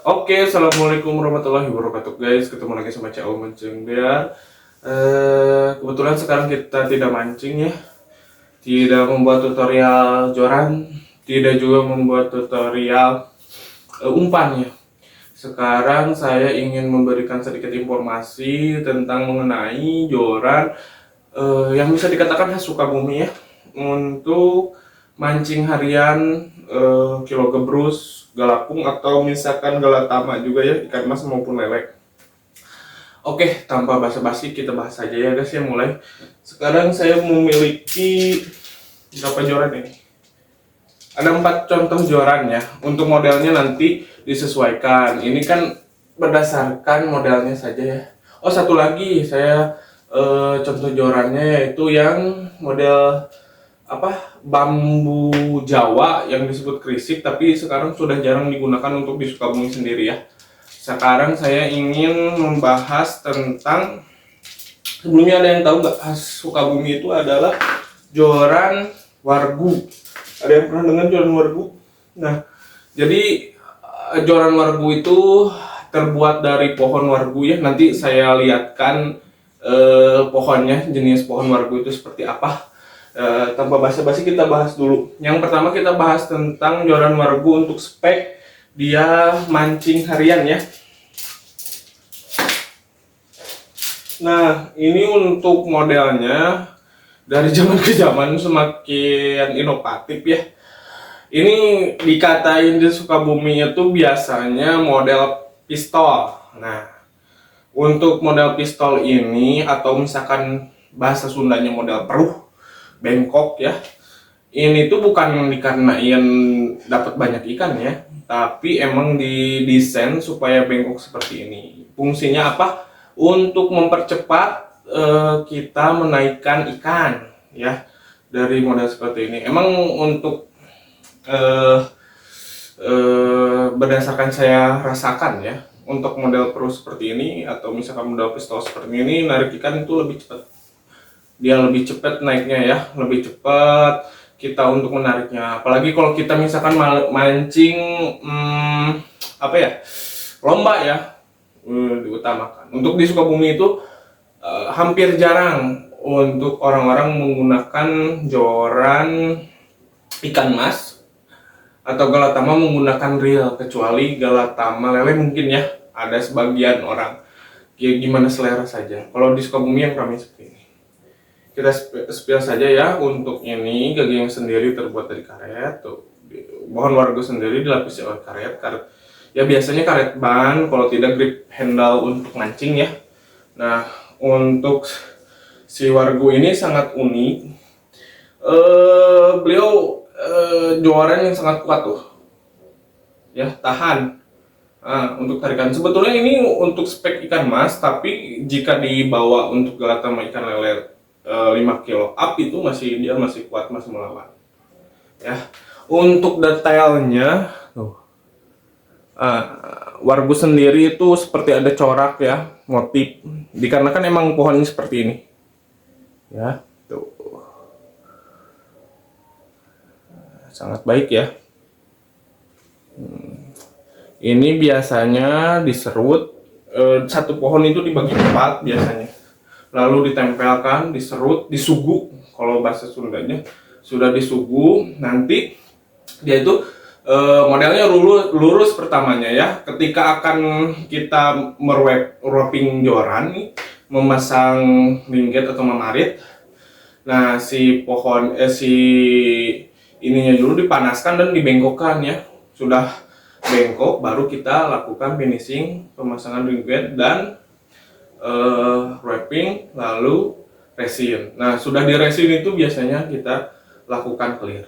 Oke, assalamualaikum warahmatullahi wabarakatuh guys. Ketemu lagi sama Cak Mancing Biar. Kebetulan sekarang kita tidak mancing ya, tidak membuat tutorial joran, tidak juga membuat tutorial umpan ya. Sekarang saya ingin memberikan sedikit informasi tentang mengenai joran yang bisa dikatakan khas Sukabumi ya, untuk mancing harian, kilo gebrus, galapung, atau misalkan galatama juga ya, ikan mas maupun lele. Oke, tanpa basa-basi kita bahas saja ya guys ya, mulai. Sekarang saya memiliki berapa joran ini? Ada 4 contoh joran ya. Untuk modelnya nanti disesuaikan. Ini kan berdasarkan modelnya saja ya. Oh, satu lagi saya contoh jorannya yaitu yang model bambu Jawa yang disebut krisik, tapi sekarang sudah jarang digunakan untuk di Sukabumi sendiri ya. Sekarang saya ingin membahas tentang, sebelumnya ada yang tahu nggak khas Sukabumi itu adalah joran wargu. Ada yang pernah dengar joran wargu? Nah, jadi joran wargu itu terbuat dari pohon wargu ya. Nanti saya lihatkan pohonnya, jenis pohon wargu itu seperti apa. Tanpa basa-basi kita bahas dulu. Yang pertama kita bahas tentang joran wargu untuk spek dia mancing harian ya. Nah, ini untuk modelnya dari zaman ke zaman semakin inovatif ya. Ini dikatain di Sukabumi itu biasanya model pistol. Nah, untuk model pistol ini, atau misalkan bahasa Sundanya model peruh, bengkok ya, ini tuh bukan dikarenain dapat banyak ikan ya, tapi emang didesain supaya bengkok seperti ini. Fungsinya apa? Untuk mempercepat kita menaikkan ikan ya, dari model seperti ini. Emang untuk berdasarkan saya rasakan ya, untuk model peruh seperti ini atau misalkan model pistol seperti ini, narik ikan itu lebih cepat. Dia lebih cepat naiknya ya, lebih cepat kita untuk menariknya. Apalagi kalau kita misalkan mancing lomba ya, diutamakan. Untuk di Sukabumi itu hampir jarang untuk orang-orang menggunakan joran ikan mas atau galatama menggunakan reel, kecuali galatama lele mungkin ya, ada sebagian orang. Gimana selera saja. Kalau di Sukabumi yang kami seperti ini. Kita spill saja ya. Untuk ini gagang sendiri terbuat dari karet tuh. Pohon wargu sendiri dilapisi oleh karet ya, biasanya karet ban, kalau tidak grip handle untuk mancing ya. Nah, untuk si wargu ini sangat unik. Beliau joran yang sangat kuat tuh ya, tahan. Nah, untuk tarikan sebetulnya ini untuk spek ikan mas, tapi jika dibawa untuk galatama ikan lele 5 kilo up itu dia masih kuat, masih melawan ya. Untuk detailnya tuh, wargu sendiri itu seperti ada corak ya, motif, dikarenakan emang pohonnya seperti ini ya. Tuh, sangat baik ya. Ini biasanya diserut, satu pohon itu dibagi 4 biasanya, lalu ditempelkan, diserut, disugu. Kalau bahasa Sundanya sudah disugu, nanti dia itu modelnya lurus pertamanya ya. Ketika akan kita wrapping joran nih, memasang ringgit atau memarit, nah si pohon si ininya dulu dipanaskan dan dibengkokkan ya. Sudah bengkok baru kita lakukan finishing, pemasangan ringgit dan wrapping, lalu resin. Nah, sudah di resin itu biasanya kita lakukan clear.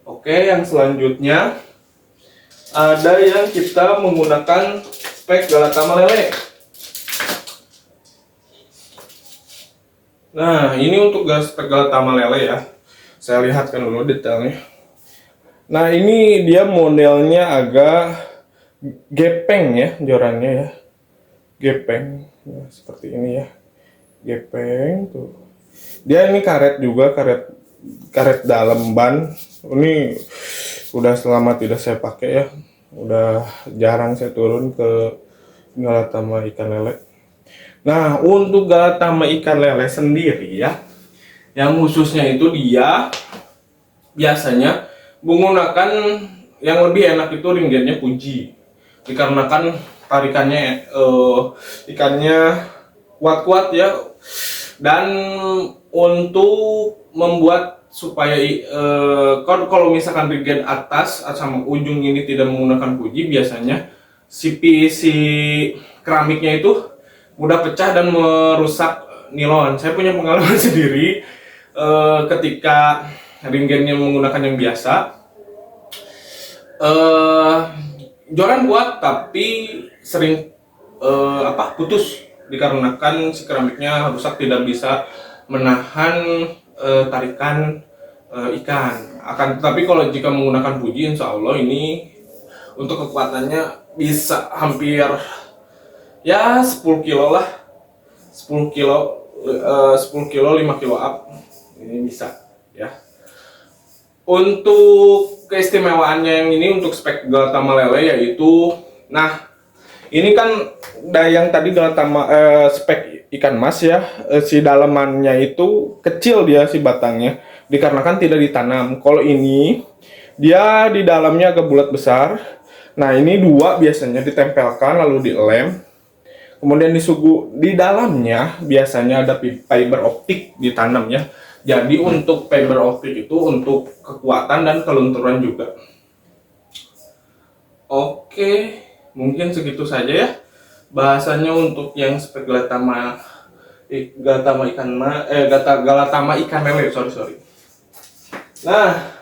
Oke, yang selanjutnya ada yang kita menggunakan spek galatama lele. Nah, ini untuk spek galatama lele ya. Saya lihatkan dulu detailnya. Nah, ini dia modelnya agak gepeng ya, jorannya ya. Gepeng ya, seperti ini ya, gepeng tuh. Dia ini karet juga, karet dalam ban. Ini udah lama tidak saya pakai ya, Udah jarang saya turun ke Galatama ikan lele. Nah, untuk Galatama ikan lele sendiri ya, yang khususnya itu dia biasanya menggunakan yang lebih enak itu ringgitnya Fuji, dikarenakan tarikannya ikannya kuat-kuat ya. Dan untuk membuat supaya kalau misalkan ringgit atas sama ujung ini tidak menggunakan Fuji, biasanya si keramiknya itu mudah pecah dan merusak nilon. Saya punya pengalaman sendiri ketika ringgitnya menggunakan yang biasa, joran kuat tapi sering putus dikarenakan si keramiknya rusak, tidak bisa menahan tarikan ikan. Akan tetapi kalau jika menggunakan Fuji, insya Allah ini untuk kekuatannya bisa hampir ya 10 kilo lah, 10 kilo 10 kilo 5 kilo up ini bisa ya. Untuk keistimewaannya yang ini untuk spek Galatama lele yaitu, nah ini kan yang tadi Galatama spek ikan mas ya, si dalamannya itu kecil dia si batangnya dikarenakan tidak ditanam. Kalau ini dia di dalamnya agak bulat besar. Nah ini dua biasanya ditempelkan lalu dilem, kemudian disugu di dalamnya biasanya ada fiber optik ditanam ya. Jadi untuk fiber optik itu untuk kekuatan dan kelunturan juga. Oke, mungkin segitu saja ya bahasanya untuk yang spek Galatama ikan lele, sorry. Nah,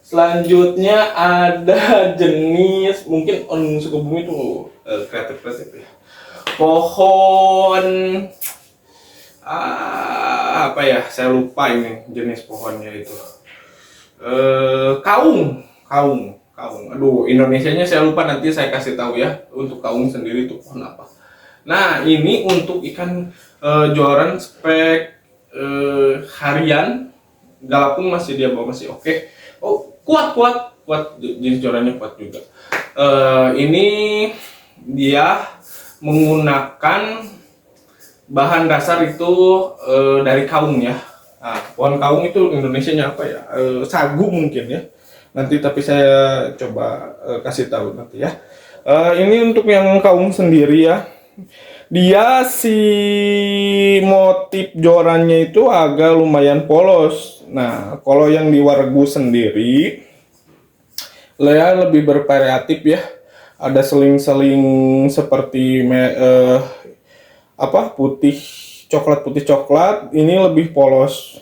selanjutnya ada jenis mungkin on Sukabumi itu kreatif ya. Pohon apa ya? Saya lupa ini jenis pohonnya itu. Kaung. Aduh, Indonesianya saya lupa, nanti saya kasih tahu ya. Untuk kaung sendiri itu pohon apa. Nah, ini untuk ikan joran spek harian. Galapung masih dia bawa masih oke. Oh, kuat jenis jorannya kuat juga. Ini dia menggunakan bahan dasar itu dari kaung ya. Nah, pohon kaung itu Indonesianya apa ya? Sagu mungkin ya. Nanti tapi saya coba kasih tahu nanti ya. Ini untuk yang kaung sendiri ya. Dia si motif jorannya itu agak lumayan polos. Nah, kalau yang di Wargu sendiri, Lea lebih bervariatif ya. Ada seling-seling seperti putih coklat. Ini lebih polos.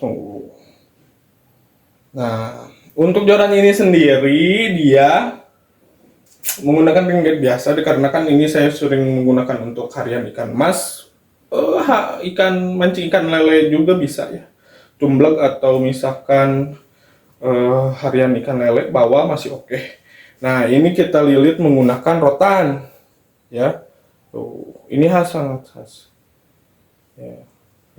Nah, untuk joran ini sendiri dia menggunakan ringgit biasa dikarenakan ini saya sering menggunakan untuk harian ikan mas, mancing ikan lele juga bisa ya, tumblek atau misalkan harian ikan lele bawah masih oke. Nah ini kita lilit menggunakan rotan ya. Tuh, ini sangat khas ya.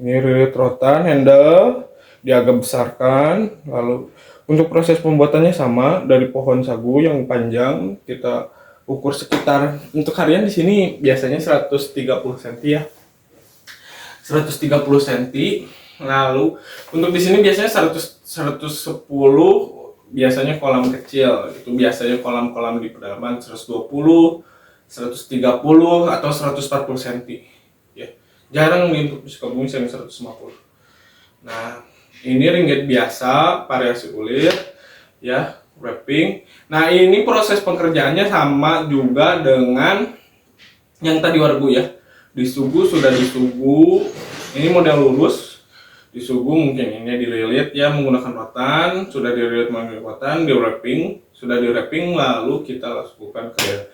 Ini lilit rotan handle dia agak besarkan. Lalu untuk proses pembuatannya sama dari pohon sagu yang panjang, kita ukur sekitar untuk harian di sini biasanya 130 cm ya. 130 cm. Lalu untuk di sini biasanya 110 biasanya kolam kecil. Itu biasanya kolam-kolam di pedalaman 120, 130 atau 140 cm. Ya. Jarang nih untuk Sukabumi yang 150. Nah, ini ringgit biasa, variasi kulit, ya, wrapping. Nah, ini proses pengerjaannya sama juga dengan yang tadi Wargu ya. Sudah disugu, ini model lurus. Disugu mungkin ini dililit ya menggunakan rotan, sudah dililit menggunakan rotan, di wrapping, sudah di wrapping lalu kita lakukan ke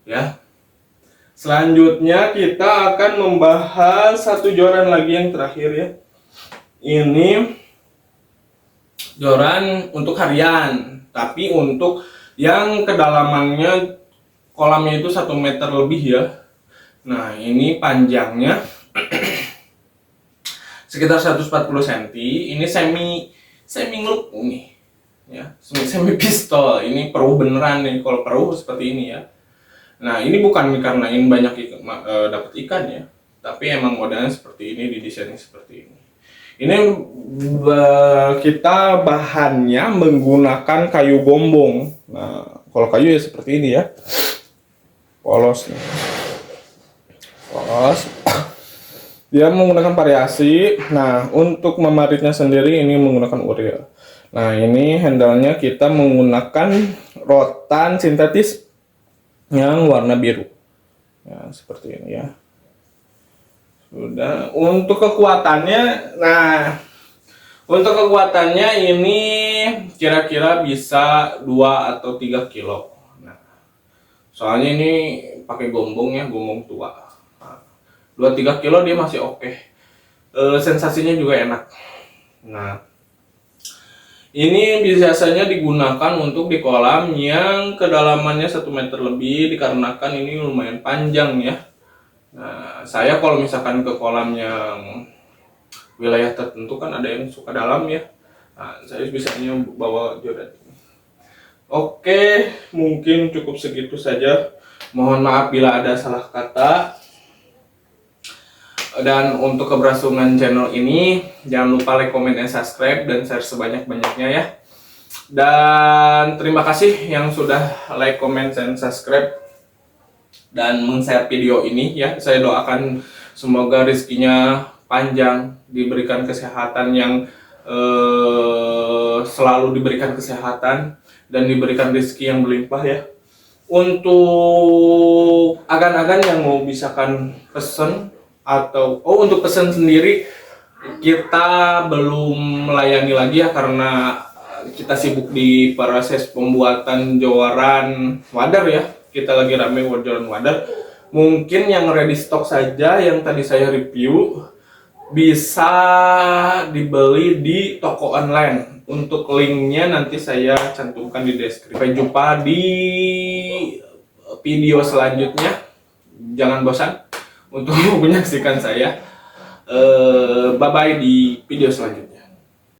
ya. Selanjutnya kita akan membahas satu joran lagi yang terakhir ya. Ini joran untuk harian, tapi untuk yang kedalamannya kolamnya itu 1 meter lebih ya. Nah ini panjangnya sekitar 140 cm. Ini semi ngeluk nih. ya, semi pistol. Ini peruh beneran nih, kalau peruh seperti ini ya. Nah, ini bukan karena ini banyak dapat ikan ya, tapi emang modelnya seperti ini, didesainnya seperti ini. Ini kita bahannya menggunakan kayu gombong. Nah, kalau kayu ya seperti ini ya, polos nih, polos. Dia menggunakan variasi. Nah, untuk memaritnya sendiri ini menggunakan Uril. Nah, ini handle-nya kita menggunakan rotan sintetis yang warna biru. Ya, seperti ini ya. Sudah. Untuk kekuatannya, ini kira-kira bisa 2 atau 3 kilo. Nah, soalnya ini pakai gombong ya, gombong tua. 2-3 kilo dia masih oke. Sensasinya juga enak. Nah, ini biasanya digunakan untuk di kolam yang kedalamannya 1 meter lebih, dikarenakan ini lumayan panjang ya. Nah, saya kalau misalkan ke kolam yang wilayah tertentu kan ada yang suka dalam ya. Nah, saya biasanya bawa joran. Oke, mungkin cukup segitu saja. Mohon maaf bila ada salah kata. Dan untuk keberlangsungan channel ini, jangan lupa like, comment, dan subscribe, dan share sebanyak-banyaknya ya. Dan terima kasih yang sudah like, comment, dan subscribe dan men-share video ini ya. Saya doakan semoga rezekinya panjang, diberikan kesehatan yang selalu diberikan kesehatan, dan diberikan rezeki yang berlimpah ya. Untuk agan-agan yang mau misalkan pesen atau untuk pesan sendiri, kita belum melayani lagi ya, karena kita sibuk di proses pembuatan joran wader ya. Kita lagi rame joran wader. Mungkin yang ready stock saja yang tadi saya review bisa dibeli di toko online. Untuk linknya nanti saya cantumkan di deskripsi. Sampai jumpa di video selanjutnya. Jangan bosan untuk menyaksikan saya. Bye bye di video selanjutnya.